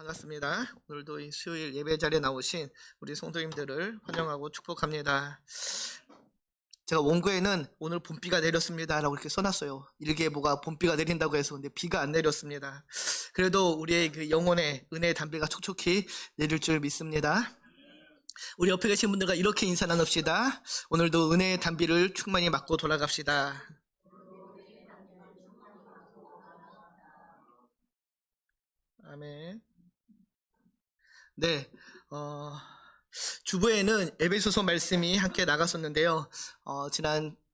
반갑습니다. 오늘도 이 수요일 예배 자리에 나오신 우리 성도님들을 환영하고 축복합니다. 제가 원고에는 오늘 봄비가 내렸습니다 라고 이렇게 써놨어요. 일기예보가 봄비가 내린다고 해서. 근데 비가 안 내렸습니다. 그래도 우리의 그 영혼의 은혜의 담비가 촉촉히 내릴 줄 믿습니다. 우리 옆에 계신 분들과 이렇게 인사 나눕시다. 오늘도 은혜의 담비를 충만히 맞고 돌아갑시다. 아멘. 네, 주부에는 에베소서 말씀이 함께 나갔었는데요.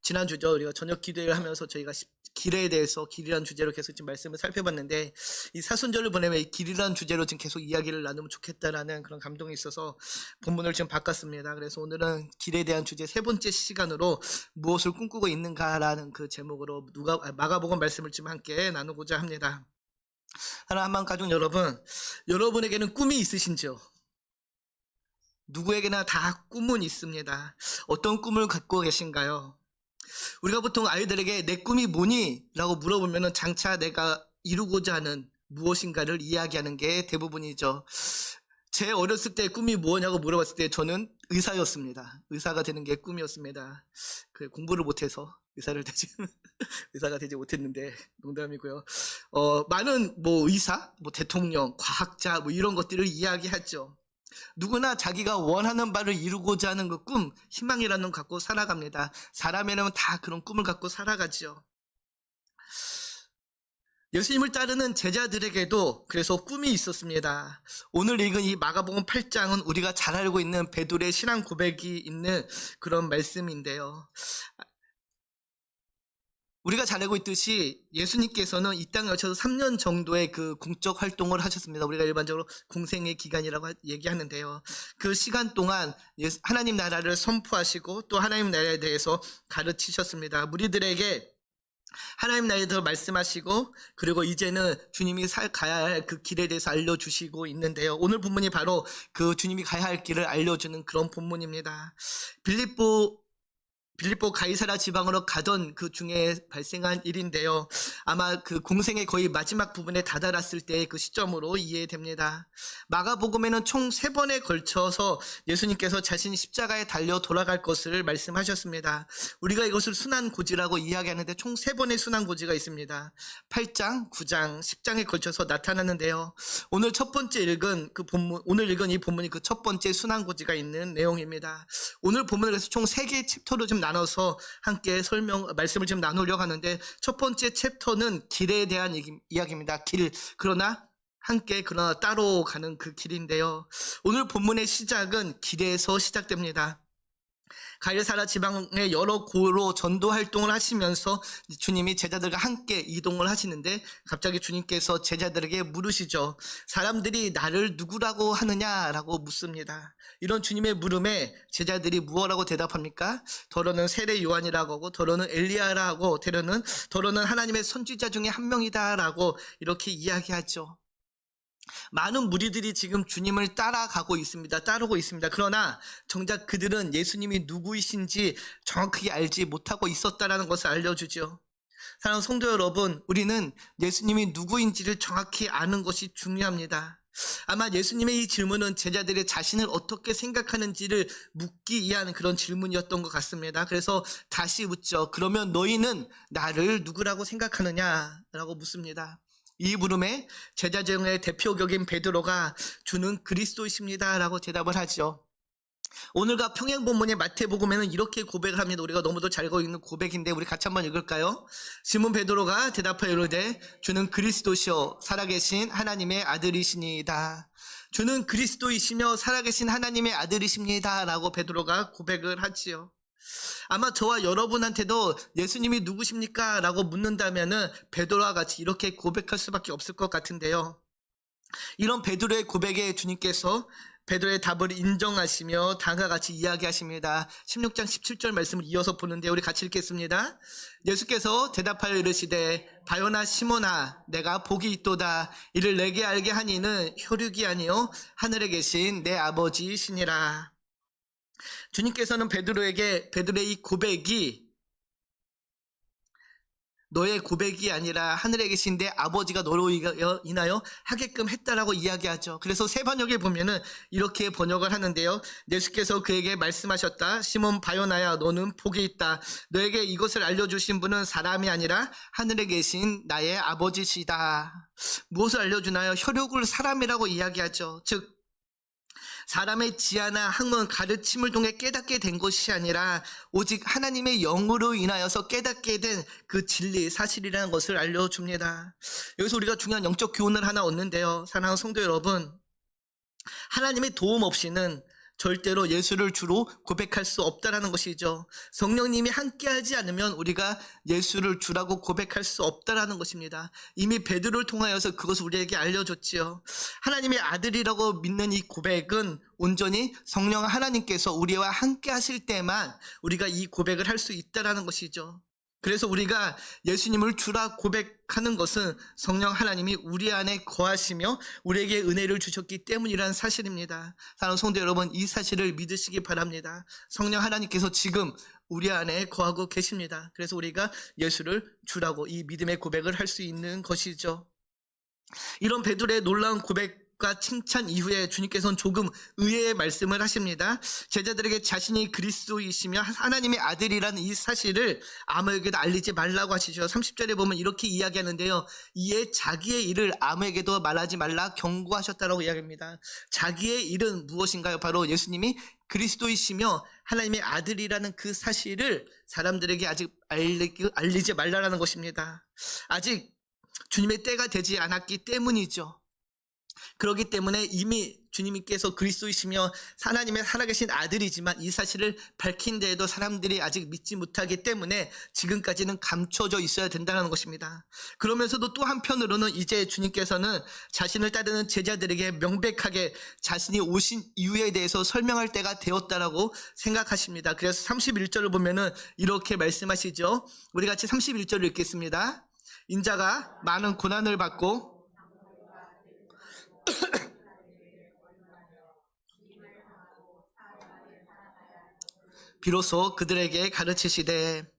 지난주죠. 우리가 저녁 기도회를 하면서 저희가 길에 대해서 길이라는 주제로 계속 지금 말씀을 살펴봤는데, 이 사순절을 보내면 이 길이라는 주제로 지금 계속 이야기를 나누면 좋겠다라는 그런 감동이 있어서 본문을 지금 바꿨습니다. 그래서 오늘은 길에 대한 주제 세 번째 시간으로 무엇을 꿈꾸고 있는가라는 그 제목으로 마가복음 말씀을 지금 함께 나누고자 합니다. 하나님 가족 여러분, 여러분에게는 꿈이 있으신지요? 누구에게나 다 꿈은 있습니다. 어떤 꿈을 갖고 계신가요? 우리가 보통 아이들에게 내 꿈이 뭐니? 라고 물어보면 장차 내가 이루고자 하는 무엇인가를 이야기하는 게 대부분이죠. 제 어렸을 때 꿈이 뭐냐고 물어봤을 때 저는 의사였습니다. 의사가 되는 게 꿈이었습니다. 공부를 못해서 의사가 되지 못했는데, 농담이고요. 많은 의사, 대통령, 과학자 이런 것들을 이야기하죠. 누구나 자기가 원하는 바를 이루고자 하는 그 꿈, 희망이라는 걸 갖고 살아갑니다. 사람이라면 다 그런 꿈을 갖고 살아가죠. 예수님을 따르는 제자들에게도 그래서 꿈이 있었습니다. 오늘 읽은 이 마가복음 8장은 우리가 잘 알고 있는 베드로의 신앙 고백이 있는 그런 말씀인데요. 우리가 잘 알고 있듯이 예수님께서는 이 땅에 오셔서 3년 정도의 그 공적 활동을 하셨습니다. 우리가 일반적으로 공생의 기간이라고 얘기하는데요. 그 시간 동안 하나님 나라를 선포하시고 또 하나님 나라에 대해서 가르치셨습니다. 무리들에게 하나님 나라에 대해서 말씀하시고, 그리고 이제는 주님이 가야 할 그 길에 대해서 알려주시고 있는데요. 오늘 본문이 바로 그 주님이 가야 할 길을 알려주는 그런 본문입니다. 빌립보 가이사라 지방으로 가던 그 중에 발생한 일인데요. 아마 그 공생의 거의 마지막 부분에 다다랐을 때의 그 시점으로 이해됩니다. 마가복음에는 총 3번에 걸쳐서 예수님께서 자신이 십자가에 달려 돌아갈 것을 말씀하셨습니다. 우리가 이것을 순환고지라고 이야기하는데 총 3번의 순환고지가 있습니다. 8장, 9장, 10장에 걸쳐서 나타나는데요. 오늘 오늘 읽은 이 본문이 그 첫 번째 순환고지가 있는 내용입니다. 오늘 본문을 그래서 총 3개의 챕터로 좀 나눠서 함께 말씀을 좀 나누려고 하는데, 첫 번째 챕터는 길에 대한 이야기입니다. 그러나 따로 가는 그 길인데요. 오늘 본문의 시작은 길에서 시작됩니다. 가이사라 지방의 여러 고로 전도 활동을 하시면서 주님이 제자들과 함께 이동을 하시는데, 갑자기 주님께서 제자들에게 물으시죠. 사람들이 나를 누구라고 하느냐라고 묻습니다. 이런 주님의 물음에 제자들이 무엇라고 대답합니까? 더러는 세례 요한이라고 하고, 더러는 엘리야라고, 더러는 하나님의 선지자 중에 한 명이다라고 이렇게 이야기하죠. 많은 무리들이 지금 주님을 따르고 있습니다. 그러나 정작 그들은 예수님이 누구이신지 정확하게 알지 못하고 있었다는 것을 알려주죠. 사랑하는 성도 여러분, 우리는 예수님이 누구인지를 정확히 아는 것이 중요합니다. 아마 예수님의 이 질문은 제자들의 자신을 어떻게 생각하는지를 묻기 위한 그런 질문이었던 것 같습니다. 그래서 다시 묻죠. 그러면 너희는 나를 누구라고 생각하느냐라고 묻습니다. 이 물음에 제자 중의 대표격인 베드로가 주는 그리스도이십니다 라고 대답을 하죠. 오늘과 평행 본문의 마태복음에는 이렇게 고백을 합니다. 우리가 너무도 잘 알고 있는 고백인데 우리 같이 한번 읽을까요? 시몬 베드로가 대답하여 이르되 주는 그리스도시요 살아계신 하나님의 아들이시니이다. 주는 그리스도이시며 살아계신 하나님의 아들이십니다 라고 베드로가 고백을 하지요. 아마 저와 여러분한테도 예수님이 누구십니까? 라고 묻는다면은 베드로와 같이 이렇게 고백할 수밖에 없을 것 같은데요. 이런 베드로의 고백에 주님께서 베드로의 답을 인정하시며 다음과 같이 이야기하십니다. 16장 17절 말씀을 이어서 보는데 우리 같이 읽겠습니다. 예수께서 대답하여 이르시되 바요나 시몬아 내가 복이 있도다. 이를 내게 알게 하니는 혈육이 아니요 하늘에 계신 내 아버지이시니라. 주님께서는 베드로의 이 고백이 너의 고백이 아니라 하늘에 계신 내 아버지가 너로 인하여 하게끔 했다라고 이야기하죠. 그래서 새 번역에 보면은 이렇게 번역을 하는데요. 예수께서 그에게 말씀하셨다. 시몬 바요나야, 너는 복이 있다. 너에게 이것을 알려주신 분은 사람이 아니라 하늘에 계신 나의 아버지시다. 무엇을 알려주나요? 혈육을 사람이라고 이야기하죠. 즉 사람의 지혜나 학문, 가르침을 통해 깨닫게 된 것이 아니라 오직 하나님의 영으로 인하여서 깨닫게 된 그 진리, 사실이라는 것을 알려줍니다. 여기서 우리가 중요한 영적 교훈을 하나 얻는데요. 사랑하는 성도 여러분, 하나님의 도움 없이는 절대로 예수를 주로 고백할 수 없다라는 것이죠. 성령님이 함께하지 않으면 우리가 예수를 주라고 고백할 수 없다라는 것입니다. 이미 베드로를 통하여서 그것을 우리에게 알려줬지요. 하나님의 아들이라고 믿는 이 고백은 온전히 성령 하나님께서 우리와 함께하실 때만 우리가 이 고백을 할 수 있다라는 것이죠. 그래서 우리가 예수님을 주라 고백하는 것은 성령 하나님이 우리 안에 거하시며 우리에게 은혜를 주셨기 때문이라는 사실입니다. 사랑하는 성도 여러분, 이 사실을 믿으시기 바랍니다. 성령 하나님께서 지금 우리 안에 거하고 계십니다. 그래서 우리가 예수를 주라고 이 믿음의 고백을 할 수 있는 것이죠. 이런 베드로의 놀라운 고백과 칭찬 이후에 주님께서는 조금 의외의 말씀을 하십니다. 제자들에게 자신이 그리스도이시며 하나님의 아들이라는 이 사실을 아무에게도 알리지 말라고 하시죠. 30절에 보면 이렇게 이야기하는데요. 이에 자기의 일을 아무에게도 말하지 말라 경고하셨다라고 이야기합니다. 자기의 일은 무엇인가요? 바로 예수님이 그리스도이시며 하나님의 아들이라는 그 사실을 사람들에게 아직 알리지 말라라는 것입니다. 아직 주님의 때가 되지 않았기 때문이죠. 그렇기 때문에 이미 주님께서 그리스도이시며 하나님의 살아계신 아들이지만 이 사실을 밝힌 데에도 사람들이 아직 믿지 못하기 때문에 지금까지는 감춰져 있어야 된다는 것입니다. 그러면서도 또 한편으로는 이제 주님께서는 자신을 따르는 제자들에게 명백하게 자신이 오신 이유에 대해서 설명할 때가 되었다라고 생각하십니다. 그래서 31절을 보면은 이렇게 말씀하시죠. 우리 같이 31절을 읽겠습니다. 인자가 많은 고난을 받고 비로소 그들에게 가르치시되,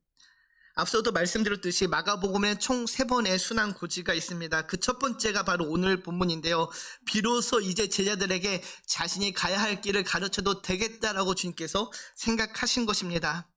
앞서도 말씀드렸듯이 마가복음에 총 3번의 순환 고지가 있습니다. 그 첫 번째가 바로 오늘 본문인데요. 비로소 이제 제자들에게 자신이 가야 할 길을 가르쳐도 되겠다라고 주님께서 생각하신 것입니다.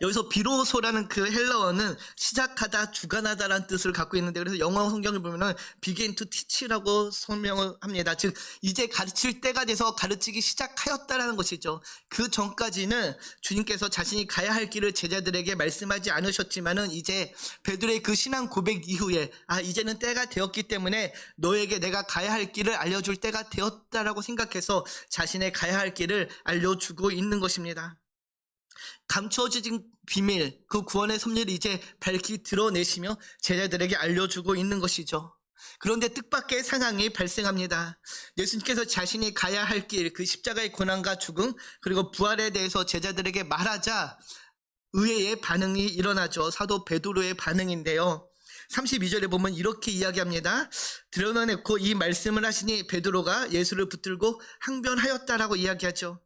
여기서 비로소라는 그 헬라어는 시작하다, 주관하다라는 뜻을 갖고 있는데, 그래서 영어 성경을 보면은 begin to teach라고 설명을 합니다. 즉 이제 가르칠 때가 돼서 가르치기 시작하였다라는 것이죠. 그 전까지는 주님께서 자신이 가야 할 길을 제자들에게 말씀하지 않으셨지만은 이제 베드로의 그 신앙 고백 이후에 이제는 때가 되었기 때문에 너에게 내가 가야 할 길을 알려줄 때가 되었다라고 생각해서 자신의 가야 할 길을 알려주고 있는 것입니다. 감춰진 비밀, 그 구원의 섭리를 이제 밝히 드러내시며 제자들에게 알려주고 있는 것이죠. 그런데 뜻밖의 상황이 발생합니다. 예수님께서 자신이 가야 할 길, 그 십자가의 고난과 죽음, 그리고 부활에 대해서 제자들에게 말하자 의외의 반응이 일어나죠. 사도 베드로의 반응인데요. 32절에 보면 이렇게 이야기합니다. 드러내놓고 이 말씀을 하시니 베드로가 예수를 붙들고 항변하였다라고 이야기하죠.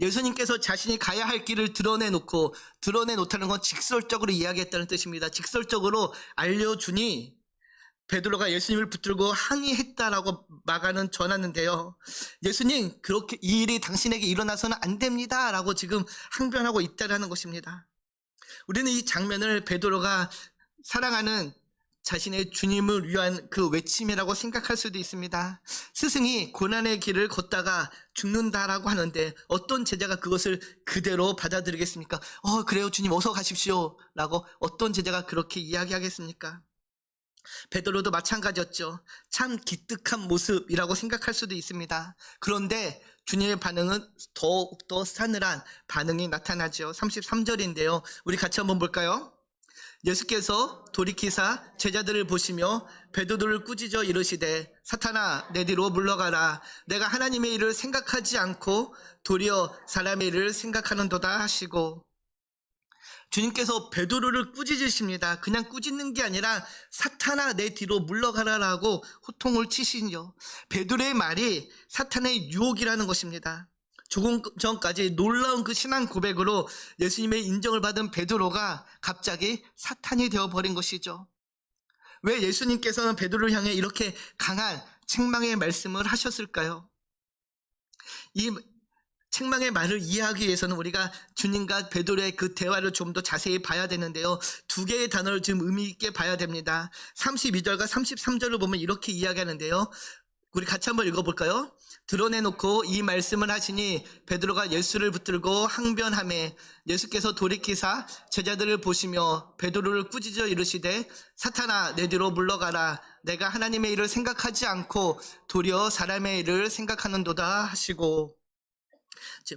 예수님께서 자신이 가야 할 길을 드러내놓다는 건 직설적으로 이야기했다는 뜻입니다. 직설적으로 알려주니 베드로가 예수님을 붙들고 항의했다라고 마가는 전하는데요. 예수님, 그렇게 이 일이 당신에게 일어나서는 안 됩니다라고 지금 항변하고 있다라는 것입니다. 우리는 이 장면을 베드로가 사랑하는 자신의 주님을 위한 그 외침이라고 생각할 수도 있습니다. 스승이 고난의 길을 걷다가 죽는다라고 하는데 어떤 제자가 그것을 그대로 받아들이겠습니까? 그래요 주님 어서 가십시오 라고 어떤 제자가 그렇게 이야기하겠습니까? 베드로도 마찬가지였죠. 참 기특한 모습이라고 생각할 수도 있습니다. 그런데 주님의 반응은 더욱더 싸늘한 반응이 나타나죠. 33절인데요. 우리 같이 한번 볼까요? 예수께서 돌이키사 제자들을 보시며 베드로를 꾸짖어 이르시되, 사탄아 내 뒤로 물러가라. 내가 하나님의 일을 생각하지 않고 도리어 사람의 일을 생각하는도다 하시고, 주님께서 베드로를 꾸짖으십니다. 그냥 꾸짖는 게 아니라 사탄아 내 뒤로 물러가라라고 호통을 치시죠. 베드로의 말이 사탄의 유혹이라는 것입니다. 조금 전까지 놀라운 그 신앙 고백으로 예수님의 인정을 받은 베드로가 갑자기 사탄이 되어버린 것이죠. 왜 예수님께서는 베드로를 향해 이렇게 강한 책망의 말씀을 하셨을까요? 이 책망의 말을 이해하기 위해서는 우리가 주님과 베드로의 그 대화를 좀 더 자세히 봐야 되는데요. 두 개의 단어를 지금 의미 있게 봐야 됩니다. 32절과 33절을 보면 이렇게 이야기하는데요. 우리 같이 한번 읽어볼까요? 드러내놓고 이 말씀을 하시니 베드로가 예수를 붙들고 항변하매 예수께서 돌이키사 제자들을 보시며 베드로를 꾸짖어 이르시되 사탄아 내 뒤로 물러가라 내가 하나님의 일을 생각하지 않고 도리어 사람의 일을 생각하는도다 하시고,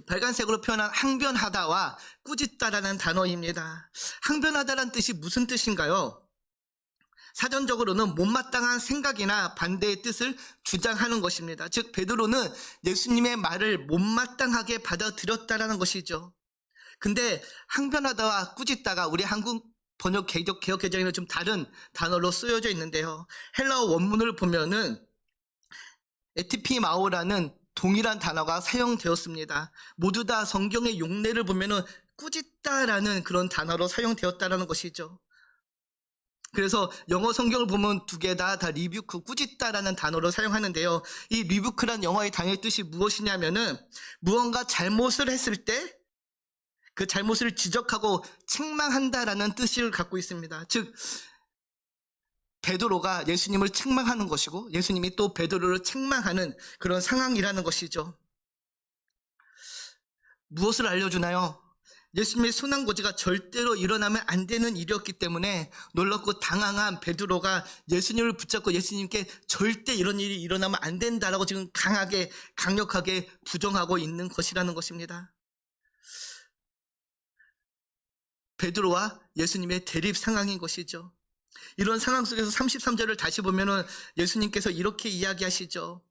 빨간색으로 표현한 항변하다와 꾸짖다라는 단어입니다. 항변하다라는 뜻이 무슨 뜻인가요? 사전적으로는 못마땅한 생각이나 반대의 뜻을 주장하는 것입니다. 즉 베드로는 예수님의 말을 못마땅하게 받아들였다라는 것이죠. 근데 항변하다와 꾸짖다가 우리 한국 번역 개역개정에는 좀 다른 단어로 쓰여져 있는데요. 헬라어 원문을 보면은 에티피마오라는 동일한 단어가 사용되었습니다. 모두 다 성경의 용례를 보면은 꾸짖다라는 그런 단어로 사용되었다라는 것이죠. 그래서 영어 성경을 보면 두 개 다 리뷰크, 꾸짖다라는 단어로 사용하는데요. 이 리뷰크란 영어의 단어의 뜻이 무엇이냐면은 무언가 잘못을 했을 때 그 잘못을 지적하고 책망한다라는 뜻을 갖고 있습니다. 즉 베드로가 예수님을 책망하는 것이고 예수님이 또 베드로를 책망하는 그런 상황이라는 것이죠. 무엇을 알려주나요? 예수님의 순환고지가 절대로 일어나면 안 되는 일이었기 때문에 놀랍고 당황한 베드로가 예수님을 붙잡고 예수님께 절대 이런 일이 일어나면 안 된다라고 지금 강력하게 부정하고 있는 것이라는 것입니다. 베드로와 예수님의 대립 상황인 것이죠. 이런 상황 속에서 33절을 다시 보면은 예수님께서 이렇게 이야기하시죠.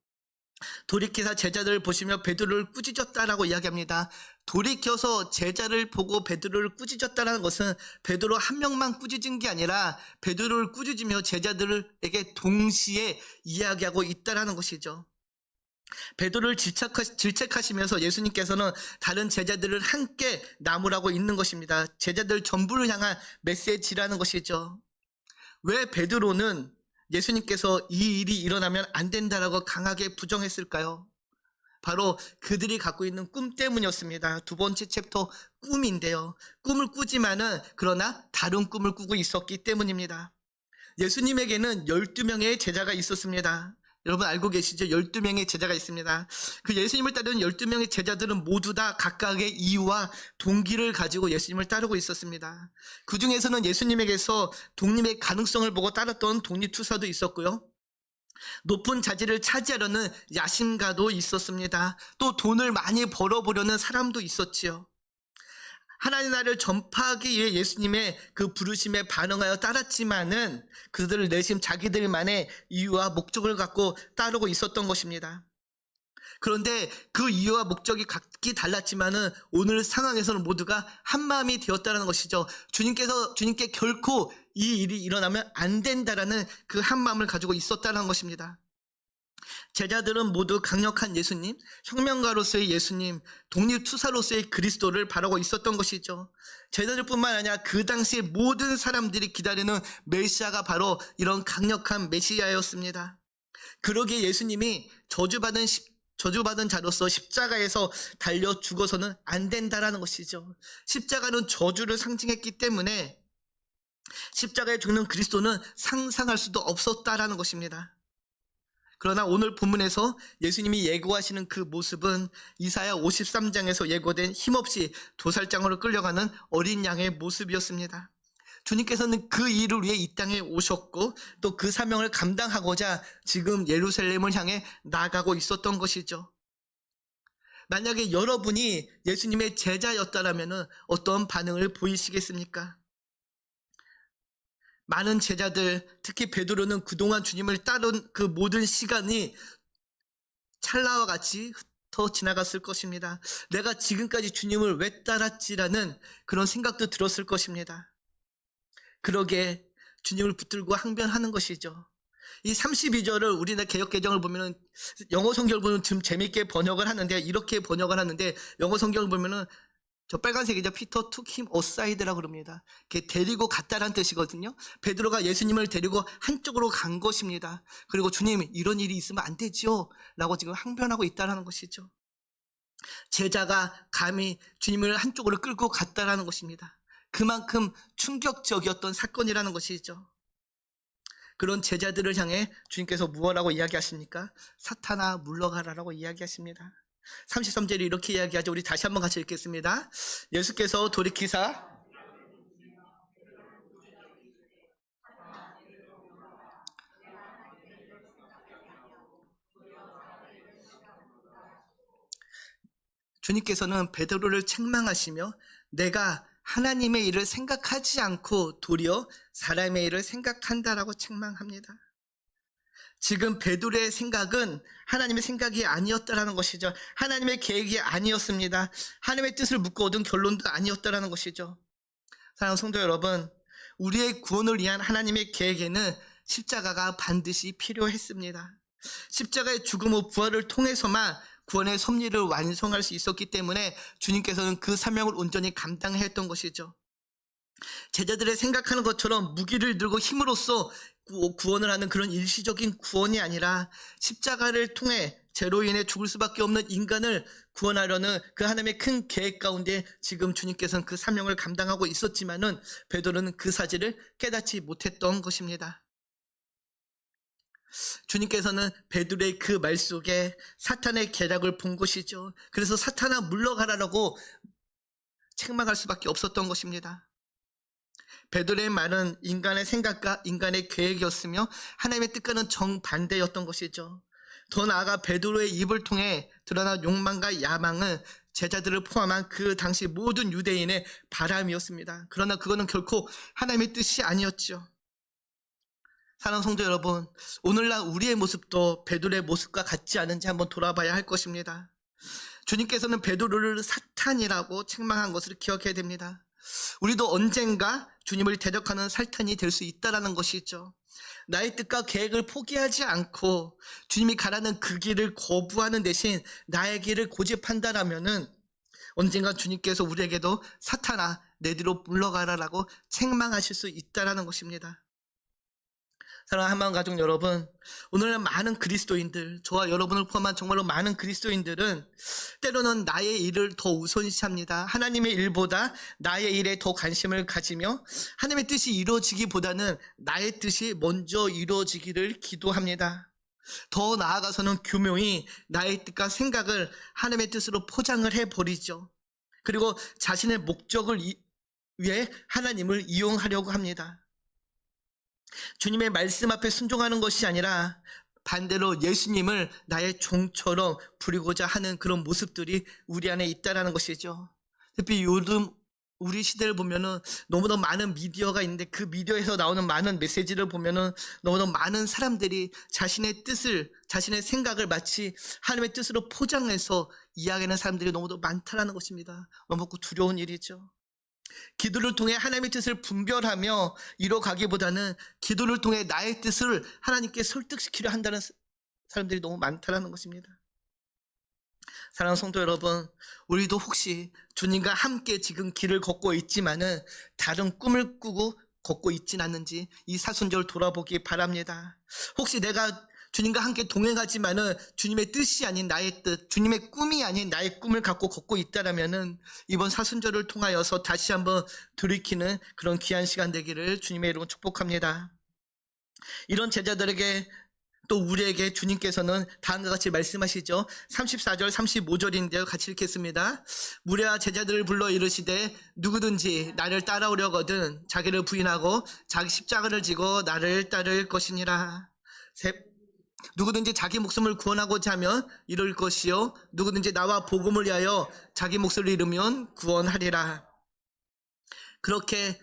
돌이켜서 제자들을 보시며 베드로를 꾸짖었다라고 이야기합니다. 돌이켜서 제자를 보고 베드로를 꾸짖었다라는 것은 베드로 한 명만 꾸짖은 게 아니라 베드로를 꾸짖으며 제자들에게 동시에 이야기하고 있다라는 것이죠. 베드로를 질책하시면서 예수님께서는 다른 제자들을 함께 나무라고 있는 것입니다. 제자들 전부를 향한 메시지라는 것이죠. 왜 베드로는 예수님께서 이 일이 일어나면 안 된다라고 강하게 부정했을까요? 바로 그들이 갖고 있는 꿈 때문이었습니다. 두 번째 챕터 꿈인데요. 꿈을 꾸지만은 그러나 다른 꿈을 꾸고 있었기 때문입니다. 예수님에게는 12명의 제자가 있었습니다. 여러분 알고 계시죠? 12명의 제자가 있습니다. 그 예수님을 따르는 12명의 제자들은 모두 다 각각의 이유와 동기를 가지고 예수님을 따르고 있었습니다. 그 중에서는 예수님에게서 독립의 가능성을 보고 따랐던 독립투사도 있었고요. 높은 자리를 차지하려는 야심가도 있었습니다. 또 돈을 많이 벌어보려는 사람도 있었지요. 하나님 나라를 전파하기 위해 예수님의 그 부르심에 반응하여 따랐지만은 그들을 내심 자기들만의 이유와 목적을 갖고 따르고 있었던 것입니다. 그런데 그 이유와 목적이 각기 달랐지만은 오늘 상황에서는 모두가 한마음이 되었다는 것이죠. 주님께 결코 이 일이 일어나면 안 된다라는 그 한마음을 가지고 있었다는 것입니다. 제자들은 모두 강력한 예수님, 혁명가로서의 예수님, 독립투사로서의 그리스도를 바라고 있었던 것이죠. 제자들뿐만 아니라 그 당시에 모든 사람들이 기다리는 메시아가 바로 이런 강력한 메시아였습니다. 그러기에 예수님이 저주받은 자로서 십자가에서 달려 죽어서는 안 된다라는 것이죠. 십자가는 저주를 상징했기 때문에 십자가에 죽는 그리스도는 상상할 수도 없었다라는 것입니다. 그러나 오늘 본문에서 예수님이 예고하시는 그 모습은 이사야 53장에서 예고된 힘없이 도살장으로 끌려가는 어린 양의 모습이었습니다. 주님께서는 그 일을 위해 이 땅에 오셨고 또 그 사명을 감당하고자 지금 예루살렘을 향해 나아가고 있었던 것이죠. 만약에 여러분이 예수님의 제자였다면 어떤 반응을 보이시겠습니까? 많은 제자들, 특히 베드로는 그동안 주님을 따른 그 모든 시간이 찰나와 같이 흩어 지나갔을 것입니다. 내가 지금까지 주님을 왜 따랐지라는 그런 생각도 들었을 것입니다. 그러게 주님을 붙들고 항변하는 것이죠. 이 32절을 우리나라 개역개정을 보면은 영어 성경을 보면 좀 재밌게 번역을 하는데 이렇게 번역을 하는데 영어 성경을 보면은 저 빨간색이죠. 피터 took him aside라고 그럽니다. 데리고 갔다라는 뜻이거든요. 베드로가 예수님을 데리고 한쪽으로 간 것입니다. 그리고 주님 이런 일이 있으면 안 되지요 라고 지금 항변하고 있다는 것이죠. 제자가 감히 주님을 한쪽으로 끌고 갔다라는 것입니다. 그만큼 충격적이었던 사건이라는 것이죠. 그런 제자들을 향해 주님께서 무엇라고 이야기하십니까? 사탄아 물러가라라고 이야기하십니다. 33절이 이렇게 이야기하죠. 우리 다시 한번 같이 읽겠습니다. 예수께서 돌이키사 주님께서는 베드로를 책망하시며 내가 하나님의 일을 생각하지 않고 도리어 사람의 일을 생각한다라고 책망합니다. 지금 베드로의 생각은 하나님의 생각이 아니었다라는 것이죠. 하나님의 계획이 아니었습니다. 하나님의 뜻을 묻고 얻은 결론도 아니었다라는 것이죠. 사랑하는 성도 여러분, 우리의 구원을 위한 하나님의 계획에는 십자가가 반드시 필요했습니다. 십자가의 죽음 후 부활을 통해서만 구원의 섭리를 완성할 수 있었기 때문에 주님께서는 그 사명을 온전히 감당했던 것이죠. 제자들의 생각하는 것처럼 무기를 들고 힘으로써 구원을 하는 그런 일시적인 구원이 아니라 십자가를 통해 죄로 인해 죽을 수밖에 없는 인간을 구원하려는 그 하나님의 큰 계획 가운데 지금 주님께서는 그 사명을 감당하고 있었지만은 베드로는 그 사실을 깨닫지 못했던 것입니다. 주님께서는 베드로의 그 말 속에 사탄의 계략을 본 것이죠. 그래서 사탄아 물러가라라고 책망할 수밖에 없었던 것입니다. 베드로의 말은 인간의 생각과 인간의 계획이었으며 하나님의 뜻과는 정반대였던 것이죠. 더 나아가 베드로의 입을 통해 드러난 욕망과 야망은 제자들을 포함한 그 당시 모든 유대인의 바람이었습니다. 그러나 그거는 결코 하나님의 뜻이 아니었죠. 사랑하는 성도 여러분, 오늘날 우리의 모습도 베드로의 모습과 같지 않은지 한번 돌아봐야 할 것입니다. 주님께서는 베드로를 사탄이라고 책망한 것을 기억해야 됩니다. 우리도 언젠가 주님을 대적하는 사탄이 될 수 있다는 것이죠. 나의 뜻과 계획을 포기하지 않고 주님이 가라는 그 길을 거부하는 대신 나의 길을 고집한다라면은 언젠가 주님께서 우리에게도 사탄아 내 뒤로 물러가라라고 책망하실 수 있다는 것입니다. 사랑하는 한마음 가족 여러분, 오늘날 많은 그리스도인들, 저와 여러분을 포함한 정말로 많은 그리스도인들은 때로는 나의 일을 더 우선시합니다. 하나님의 일보다 나의 일에 더 관심을 가지며 하나님의 뜻이 이루어지기보다는 나의 뜻이 먼저 이루어지기를 기도합니다. 더 나아가서는 교묘히 나의 뜻과 생각을 하나님의 뜻으로 포장을 해버리죠. 그리고 자신의 목적을 위해 하나님을 이용하려고 합니다. 주님의 말씀 앞에 순종하는 것이 아니라 반대로 예수님을 나의 종처럼 부리고자 하는 그런 모습들이 우리 안에 있다는 것이죠. 특히 요즘 우리 시대를 보면은 너무나 많은 미디어가 있는데 그 미디어에서 나오는 많은 메시지를 보면은 너무나 많은 사람들이 자신의 뜻을, 자신의 생각을 마치 하나님의 뜻으로 포장해서 이야기하는 사람들이 너무도 많다는 것입니다. 너무 두려운 일이죠. 기도를 통해 하나님의 뜻을 분별하며 이뤄가기보다는 기도를 통해 나의 뜻을 하나님께 설득시키려 한다는 사람들이 너무 많다는 것입니다. 사랑하는 성도 여러분, 우리도 혹시 주님과 함께 지금 길을 걷고 있지만은 다른 꿈을 꾸고 걷고 있진 않는지 이 사순절 돌아보기 바랍니다. 혹시 내가 주님과 함께 동행하지만은 주님의 뜻이 아닌 나의 뜻, 주님의 꿈이 아닌 나의 꿈을 갖고 걷고 있다라면은 이번 사순절을 통하여서 다시 한번 돌이키는 그런 귀한 시간 되기를 주님의 이름으로 축복합니다. 이런 제자들에게 또 우리에게 주님께서는 다음과 같이 말씀하시죠. 34절 35절인데요. 같이 읽겠습니다. 무리와 제자들을 불러 이르시되 누구든지 나를 따라오려거든 자기를 부인하고 자기 십자가를 지고 나를 따를 것이니라. 누구든지 자기 목숨을 구원하고자 하면 이룰 것이요 누구든지 나와 복음을 위하여 자기 목숨을 잃으면 구원하리라. 그렇게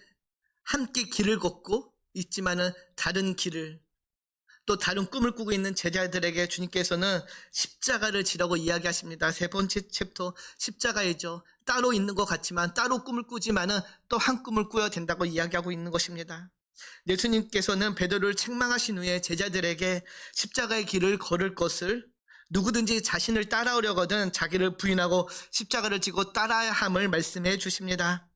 함께 길을 걷고 있지만은 다른 길을 또 다른 꿈을 꾸고 있는 제자들에게 주님께서는 십자가를 지라고 이야기하십니다. 세 번째 챕터 십자가이죠. 따로 있는 것 같지만 따로 꿈을 꾸지만은 또 한 꿈을 꾸어야 된다고 이야기하고 있는 것입니다. 예수님께서는 베드로를 책망하신 후에 제자들에게 십자가의 길을 걸을 것을, 누구든지 자신을 따라오려거든 자기를 부인하고 십자가를 지고 따라야 함을 말씀해 주십니다.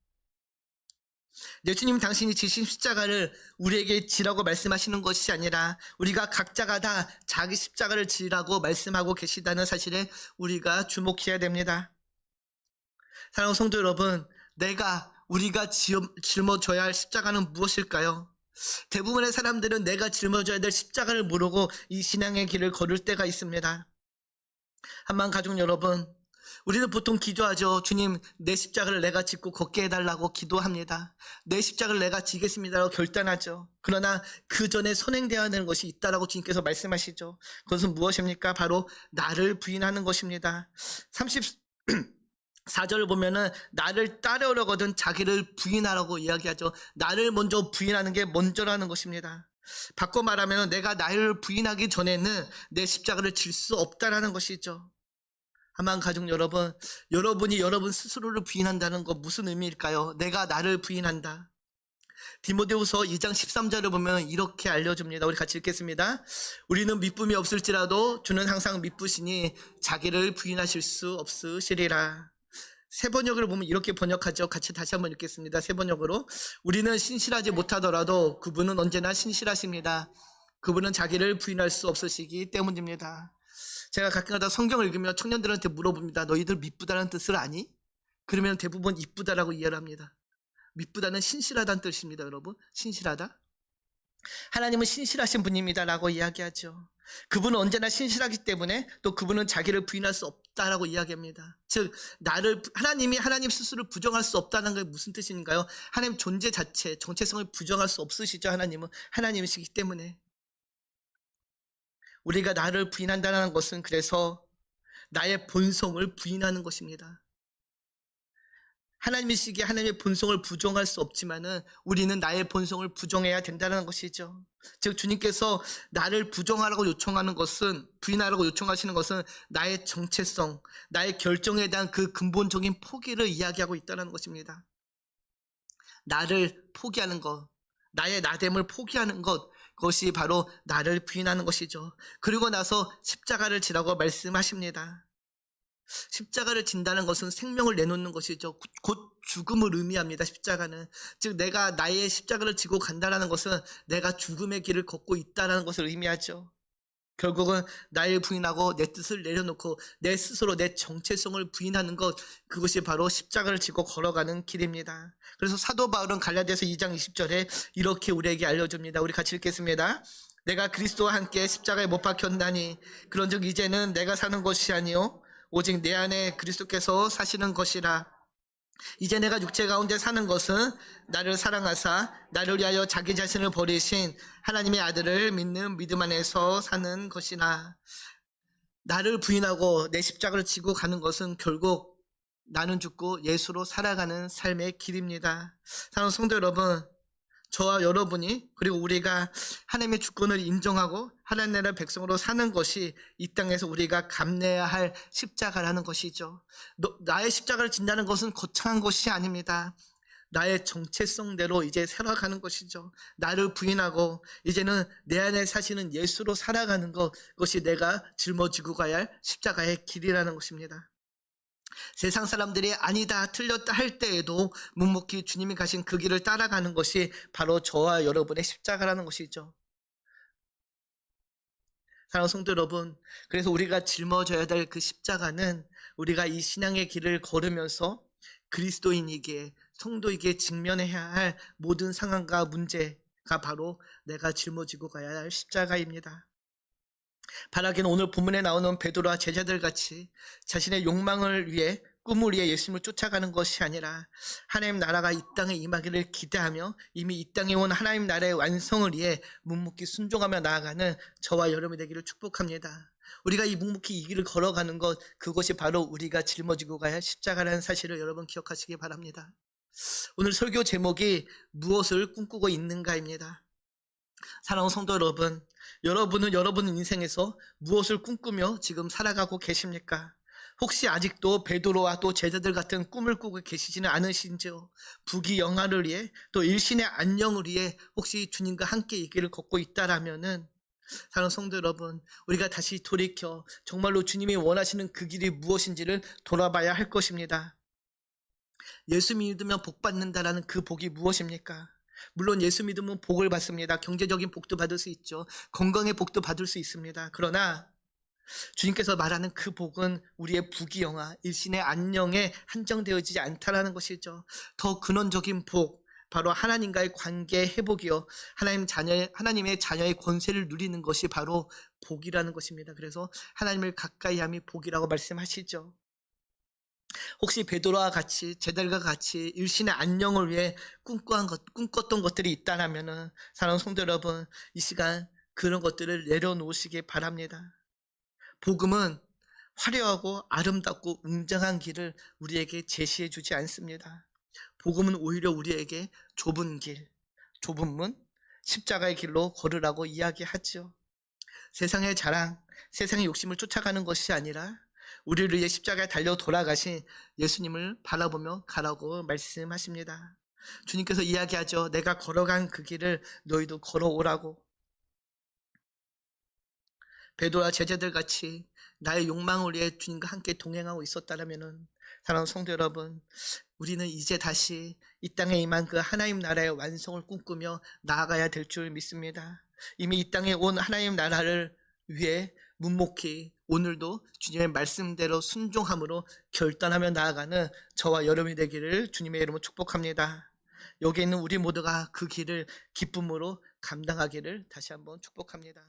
예수님 당신이 지신 십자가를 우리에게 지라고 말씀하시는 것이 아니라 우리가 각자가 다 자기 십자가를 지라고 말씀하고 계시다는 사실에 우리가 주목해야 됩니다. 사랑하는 성도 여러분, 우리가 짊어져야 할 십자가는 무엇일까요? 대부분의 사람들은 내가 짊어져야 될 십자가를 모르고 이 신앙의 길을 걸을 때가 있습니다. 한만 가족 여러분, 우리는 보통 기도하죠. 주님, 내 십자가를 내가 짚고 걷게 해달라고 기도합니다. 내 십자가를 내가 지겠습니다라고 결단하죠. 그러나 그 전에 선행되어야 하는 것이 있다라고 주님께서 말씀하시죠. 그것은 무엇입니까? 바로 나를 부인하는 것입니다. 34절을 보면은 나를 따르려거든 자기를 부인하라고 이야기하죠. 나를 먼저 부인하는 게 먼저라는 것입니다. 바꿔 말하면 내가 나를 부인하기 전에는 내 십자가를 질 수 없다라는 것이죠. 아마 가족 여러분, 여러분이 여러분 스스로를 부인한다는 거 무슨 의미일까요? 내가 나를 부인한다. 디모데후서 2장 13절을 보면 이렇게 알려줍니다. 우리 같이 읽겠습니다. 우리는 미쁨이 없을지라도 주는 항상 미쁘시니 자기를 부인하실 수 없으시리라. 새 번역을 보면 이렇게 번역하죠. 같이 다시 한번 읽겠습니다. 새 번역으로. 우리는 신실하지 못하더라도 그분은 언제나 신실하십니다. 그분은 자기를 부인할 수 없으시기 때문입니다. 제가 가끔가다 성경을 읽으며 청년들한테 물어봅니다. 너희들 미쁘다는 뜻을 아니? 그러면 대부분 이쁘다라고 이해를 합니다. 미쁘다는 신실하다는 뜻입니다. 여러분, 신실하다. 하나님은 신실하신 분입니다라고 이야기하죠. 그분은 언제나 신실하기 때문에 또 그분은 자기를 부인할 수 없다라고 이야기합니다. 즉 하나님이 하나님 스스로를 부정할 수 없다는 게 무슨 뜻인가요? 하나님 존재 자체, 정체성을 부정할 수 없으시죠. 하나님은 하나님이시기 때문에. 우리가 나를 부인한다는 것은 그래서 나의 본성을 부인하는 것입니다. 하나님이시기에 하나님의 본성을 부정할 수 없지만은 우리는 나의 본성을 부정해야 된다는 것이죠. 즉 주님께서 나를 부정하라고 요청하는 것은, 부인하라고 요청하시는 것은 나의 정체성, 나의 결정에 대한 그 근본적인 포기를 이야기하고 있다는 것입니다. 나를 포기하는 것, 나의 나됨을 포기하는 것, 그것이 바로 나를 부인하는 것이죠. 그리고 나서 십자가를 지라고 말씀하십니다. 십자가를 진다는 것은 생명을 내놓는 것이죠. 곧 죽음을 의미합니다. 십자가는. 즉 내가 나의 십자가를 지고 간다는 것은 내가 죽음의 길을 걷고 있다는 것을 의미하죠. 결국은 나를 부인하고 내 뜻을 내려놓고 내 스스로 내 정체성을 부인하는 것, 그것이 바로 십자가를 지고 걸어가는 길입니다. 그래서 사도 바울은 갈라디아서 2장 20절에 이렇게 우리에게 알려줍니다. 우리 같이 읽겠습니다. 내가 그리스도와 함께 십자가에 못 박혔나니 그런즉 이제는 내가 사는 것이 아니요 오직 내 안에 그리스도께서 사시는 것이라. 이제 내가 육체 가운데 사는 것은 나를 사랑하사 나를 위하여 자기 자신을 버리신 하나님의 아들을 믿는 믿음 안에서 사는 것이나. 나를 부인하고 내 십자가를 지고 가는 것은 결국 나는 죽고 예수로 살아가는 삶의 길입니다. 사랑하는 성도 여러분, 저와 여러분이 그리고 우리가 하나님의 주권을 인정하고 하나님 나라 백성으로 사는 것이 이 땅에서 우리가 감내해야 할 십자가라는 것이죠. 나의 십자가를 진다는 것은 거창한 것이 아닙니다. 나의 정체성대로 이제 살아가는 것이죠. 나를 부인하고 이제는 내 안에 사시는 예수로 살아가는 것, 그것이 내가 짊어지고 가야 할 십자가의 길이라는 것입니다. 세상 사람들이 아니다, 틀렸다 할 때에도 묵묵히 주님이 가신 그 길을 따라가는 것이 바로 저와 여러분의 십자가라는 것이죠. 사랑하는 성도 여러분, 그래서 우리가 짊어져야 될 그 십자가는 우리가 이 신앙의 길을 걸으면서 그리스도인이기에, 성도에게 직면해야 할 모든 상황과 문제가 바로 내가 짊어지고 가야 할 십자가입니다. 바라기는 오늘 본문에 나오는 베드로와 제자들 같이 자신의 욕망을 위해, 꿈을 위해 예수님을 쫓아가는 것이 아니라 하나님 나라가 이 땅에 임하기를 기대하며 이미 이 땅에 온 하나님 나라의 완성을 위해 묵묵히 순종하며 나아가는 저와 여러분이 되기를 축복합니다. 우리가 이 묵묵히 이 길을 걸어가는 것, 그것이 바로 우리가 짊어지고 가야 할 십자가라는 사실을 여러분 기억하시기 바랍니다. 오늘 설교 제목이 무엇을 꿈꾸고 있는가입니다. 사랑하는 성도 여러분, 여러분은 여러분 인생에서 무엇을 꿈꾸며 지금 살아가고 계십니까? 혹시 아직도 베드로와 또 제자들 같은 꿈을 꾸고 계시지는 않으신지요? 부귀영화를 위해 또 일신의 안녕을 위해 혹시 주님과 함께 이 길을 걷고 있다라면은 사랑하는 성도 여러분, 우리가 다시 돌이켜 정말로 주님이 원하시는 그 길이 무엇인지를 돌아봐야 할 것입니다. 예수 믿으면 복 받는다라는 그 복이 무엇입니까? 물론 예수 믿으면 복을 받습니다. 경제적인 복도 받을 수 있죠. 건강의 복도 받을 수 있습니다. 그러나 주님께서 말하는 그 복은 우리의 부귀영화, 일신의 안녕에 한정되어지지 않다라는 것이죠. 더 근원적인 복, 바로 하나님과의 관계 회복이요, 하나님의 자녀의 권세를 누리는 것이 바로 복이라는 것입니다. 그래서 하나님을 가까이함이 복이라고 말씀하시죠. 혹시 베드로와 같이, 제자들과 같이 일신의 안녕을 위해 꿈꿨던 것들이 있다라면은 사랑하는 성도 여러분, 이 시간 그런 것들을 내려놓으시기 바랍니다. 복음은 화려하고 아름답고 웅장한 길을 우리에게 제시해 주지 않습니다. 복음은 오히려 우리에게 좁은 길, 좁은 문, 십자가의 길로 걸으라고 이야기하죠. 세상의 자랑, 세상의 욕심을 쫓아가는 것이 아니라 우리를 위해 십자가에 달려 돌아가신 예수님을 바라보며 가라고 말씀하십니다. 주님께서 이야기하죠. 내가 걸어간 그 길을 너희도 걸어오라고. 베드로와 제자들 같이 나의 욕망을 위해 주님과 함께 동행하고 있었다면 사랑하는 성도 여러분, 우리는 이제 다시 이 땅에 임한 그 하나님 나라의 완성을 꿈꾸며 나아가야 될 줄 믿습니다. 이미 이 땅에 온 하나님 나라를 위해 묵묵히 오늘도 주님의 말씀대로 순종함으로 결단하며 나아가는 저와 여러분이 되기를 주님의 이름으로 축복합니다. 여기 있는 우리 모두가 그 길을 기쁨으로 감당하기를 다시 한번 축복합니다.